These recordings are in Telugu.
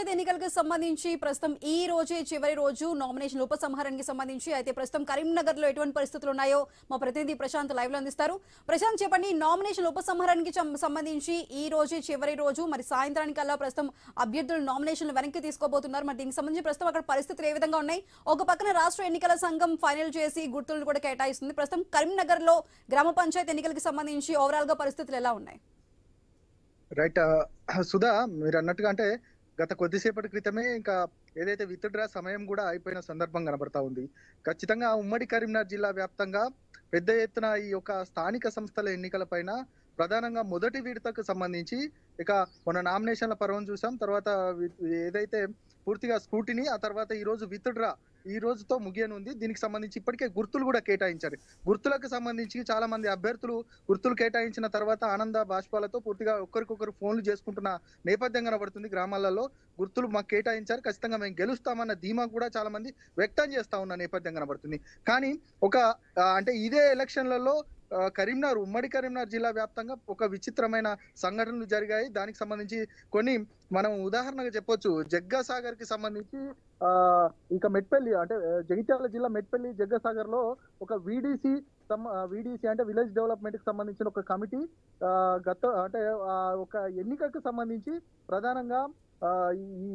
ఎన్నికలకు సంబంధించి ప్రస్తుతం ఈ రోజే చివరి రోజు నామినేషన్ ఉపసంహరణకి సంబంధించి అయితే ప్రస్తుతం కరీంనగర్ లో ఎటువంటి పరిస్థితులు ఉన్నాయో మా ప్రతినిధి ప్రశాంత్ లైవ్ లో అందిస్తారు. ప్రశాంత్ చెప్పండి, నామినేషన్ ఉపసంహరణకి సంబంధించి ఈ రోజే చివరి రోజు, మరి సాయంత్రానికల్లా ప్రస్తుతం అభ్యర్థులు నామినేషన్లు వెనక్కి తీసుకోబోతున్నారు. మరి దీనికి సంబంధించి ప్రస్తుతం అక్కడ పరిస్థితులు ఏ విధంగా ఉన్నాయి? ఒక పక్కన రాష్ట్ర ఎన్నికల సంఘం ఫైనల్ చేసి గుర్తులను కూడా కేటాయిస్తుంది. ప్రస్తుతం కరీంనగర్ లో గ్రామ పంచాయతీ ఎన్నికలకు సంబంధించి ఓవరాల్ గా పరిస్థితులు ఎలా ఉన్నాయి? రైట్ సుధా, మీరు అన్నట్టుగా అంటే గత కొద్దిసేపటి క్రితమే ఇంకా ఏదైతే విత్డ్రా సమయం కూడా అయిపోయిన సందర్భం కనబడతా ఉంది. ఖచ్చితంగా ఉమ్మడి కరీంనగర్ జిల్లా వ్యాప్తంగా పెద్ద ఎత్తున ఈ యొక్క స్థానిక సంస్థల ఎన్నికల పైన ప్రధానంగా మొదటి విడతకు సంబంధించి ఇక మన నామినేషన్ల పర్వం చూసాం. తర్వాత ఏదైతే పూర్తిగా స్క్రూటినీ, ఆ తర్వాత ఈ రోజు విత్డ్రా ఈ రోజుతో ముగియనుంది. దీనికి సంబంధించి ఇప్పటికే గుర్తులు కూడా కేటాయించారు. గుర్తులకు సంబంధించి చాలా మంది అభ్యర్థులు గుర్తులు కేటాయించిన తర్వాత ఆనంద బాష్పాలతో పూర్తిగా ఒకరికొకరు ఫోన్లు చేసుకుంటున్న నేపథ్యం కనబడుతుంది. గ్రామాలలో గుర్తులు మాకు కేటాయించారు, ఖచ్చితంగా మేము గెలుస్తామన్న ధీమా కూడా చాలా మంది వ్యక్తం చేస్తా ఉన్న నేపథ్యం కనబడుతుంది. కానీ ఒక అంటే ఇదే ఎలక్షన్లలో కరీంనగర్, ఉమ్మడి కరీంనగర్ జిల్లా వ్యాప్తంగా ఒక విచిత్రమైన సంఘటనలు జరిగాయి. దానికి సంబంధించి కొన్ని మనం ఉదాహరణగా చెప్పొచ్చు. జగ్గాసాగర్ కి సంబంధించి ఇంకా మెట్పల్లి అంటే జగిత్యాల జిల్లా మెట్పల్లి జగ్గాసాగర్ లో ఒక విడిసి అంటే విలేజ్ డెవలప్మెంట్ కి సంబంధించిన ఒక కమిటీ అంటే ఒక ఎన్నికకు సంబంధించి ప్రధానంగా ఈ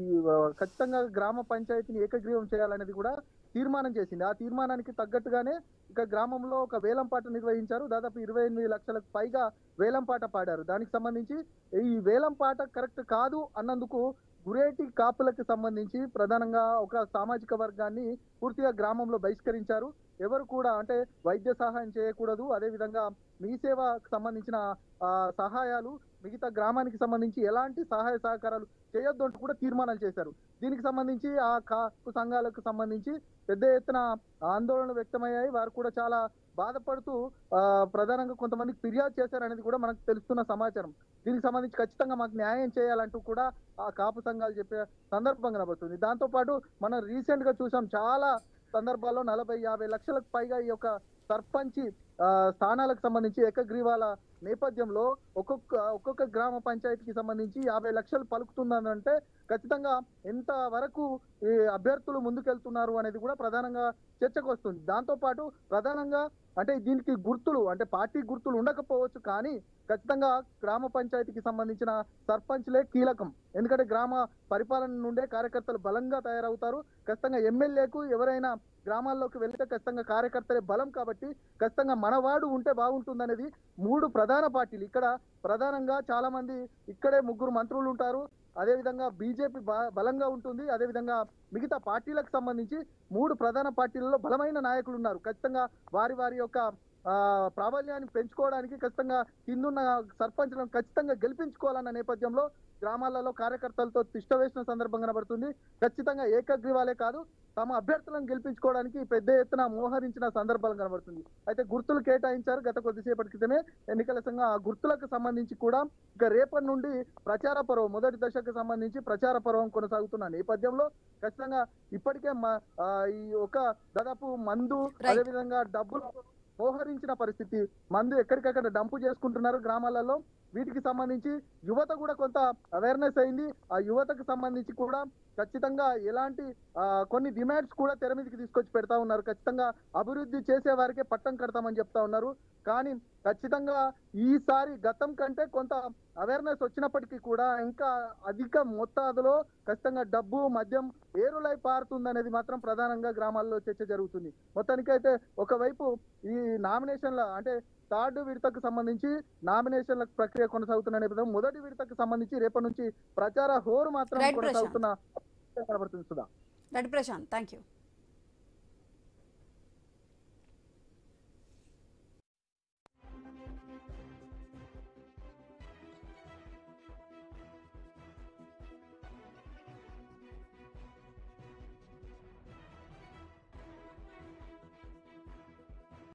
ఖచ్చితంగా గ్రామ పంచాయతీని ఏకగ్రీవం చేయాలనేది కూడా తీర్మానం చేసింది. ఆ తీర్మానానికి తగ్గట్టుగానే ఇక గ్రామంలో ఒక వేలంపాట నిర్వహించారు. దాదాపు 28 లక్షలకు పైగా వేలంపాట పాడారు. దానికి సంబంధించి ఈ వేలంపాట కరెక్ట్ కాదు అన్నందుకు గురేటి కాపులకు సంబంధించి ప్రధానంగా ఒక సామాజిక వర్గాన్ని పూర్తిగా గ్రామంలో బహిష్కరించారు. ఎవరు కూడా అంటే వైద్య సహాయం చేయకూడదు, అదేవిధంగా మీ సేవకు సంబంధించిన సహాయాలు మిగతా గ్రామానికి సంబంధించి ఎలాంటి సహాయ సహకారాలు చేయొద్దు అంటూ కూడా తీర్మానాలు చేశారు. దీనికి సంబంధించి ఆ కాపు సంఘాలకు సంబంధించి పెద్ద ఎత్తున ఆందోళనలు వ్యక్తమయ్యాయి. వారు కూడా చాలా బాధపడుతూ ప్రధానంగా కొంతమందికి ఫిర్యాదు చేశారనేది కూడా మనకు తెలుస్తున్న సమాచారం. దీనికి సంబంధించి ఖచ్చితంగా మాకు న్యాయం చేయాలంటూ కూడా ఆ కాపు సంఘాలు చెప్పే సందర్భం కనబడుతుంది. దాంతో పాటు మనం రీసెంట్ గా చూసాం, చాలా సందర్భాల్లో 40-50 లక్షలకు పైగా ఈ యొక్క సర్పంచి స్థానాలకు సంబంధించి ఏకగ్రీవాల నేపథ్యంలో ఒక్కొక్క గ్రామ పంచాయతీకి సంబంధించి 50 లక్షలు పలుకుతుందంటే ఖచ్చితంగా ఎంత వరకు ఈ అభ్యర్థులు ముందుకెళ్తున్నారు అనేది కూడా ప్రధానంగా చర్చకు వస్తుంది. దాంతో పాటు ప్రధానంగా అంటే దీనికి గుర్తులు అంటే పార్టీ గుర్తులు ఉండకపోవచ్చు, కానీ ఖచ్చితంగా గ్రామ పంచాయతీకి సంబంధించిన సర్పంచ్లే కీలకం. ఎందుకంటే గ్రామ పరిపాలన నుండే కార్యకర్తలు బలంగా తయారవుతారు. ఖచ్చితంగా ఎమ్మెల్యేకు ఎవరైనా గ్రామాల్లోకి వెళ్తే ఖచ్చితంగా కార్యకర్తలే బలం. కాబట్టి ఖచ్చితంగా మనవాడు ఉంటే బాగుంటుందనేది 3 ప్రధాన పార్టీలు. ఇక్కడ ప్రధానంగా చాలా మంది ఇక్కడే 3 మంత్రులు ఉంటారు. అదేవిధంగా బీజేపీ బలంగా ఉంటుంది. అదేవిధంగా మిగతా పార్టీలకు సంబంధించి 3 ప్రధాన పార్టీలలో బలమైన నాయకులు ఉన్నారు. ఖచ్చితంగా వారి వారి యొక్క ప్రాబల్యాన్ని పెంచుకోవడానికి ఖచ్చితంగా కిందున్న సర్పంచ్లను ఖచ్చితంగా గెలిపించుకోవాలన్న నేపథ్యంలో గ్రామాలలో కార్యకర్తలతో తిష్ట వేసిన సందర్భం కనబడుతుంది. ఖచ్చితంగా ఏకగ్రీవాలే కాదు, తమ అభ్యర్థులను గెలిపించుకోవడానికి పెద్ద ఎత్తున మోహరించిన సందర్భాలు కనబడుతుంది. అయితే గుర్తులు కేటాయించారు గత కొద్దిసేపటి క్రితమే ఎన్నికల సంఘం. ఆ గుర్తులకు సంబంధించి కూడా ఇక రేపటి నుండి ప్రచార పర్వం, మొదటి దశకు సంబంధించి ప్రచార పర్వం కొనసాగుతున్న నేపథ్యంలో ఖచ్చితంగా ఇప్పటికే ఈ ఒక దాదాపు మందు, అదేవిధంగా డబ్బులు మోహరించిన పరిస్థితి. మందు ఎక్కడికక్కడ డంపు చేసుకుంటున్నారు గ్రామాలలో. వీటికి సంబంధించి యువత కూడా కొంత అవేర్నెస్ అయింది. ఆ యువతకు సంబంధించి కూడా ఖచ్చితంగా ఎలాంటి కొన్ని డిమాండ్స్ కూడా తెర మీదకి తీసుకొచ్చి పెడతా ఉన్నారు. ఖచ్చితంగా అభివృద్ధి చేసే వారికే పట్టం కడతామని చెప్తా ఉన్నారు. కానీ ఖచ్చితంగా ఈసారి గతం కంటే కొంత అవేర్నెస్ వచ్చినప్పటికీ కూడా ఇంకా అధిక మొత్తాదులో ఖచ్చితంగా డబ్బు, మద్యం ఏరులై పారుతుందనేది మాత్రం ప్రధానంగా గ్రామాల్లో చర్చ జరుగుతుంది. మొత్తానికైతే ఒకవైపు ఈ నామినేషన్ల అంటే 3rd విడతకు సంబంధించి నామినేషన్ల ప్రక్రియ కొనసాగుతున్న నేపథ్యం, మొదటి విడతకు సంబంధించి రేపటి నుంచి ప్రచార హోరు మాత్రం కొనసాగుతున్న కనబడుతుంది. Sudha, Prashanth, thank you.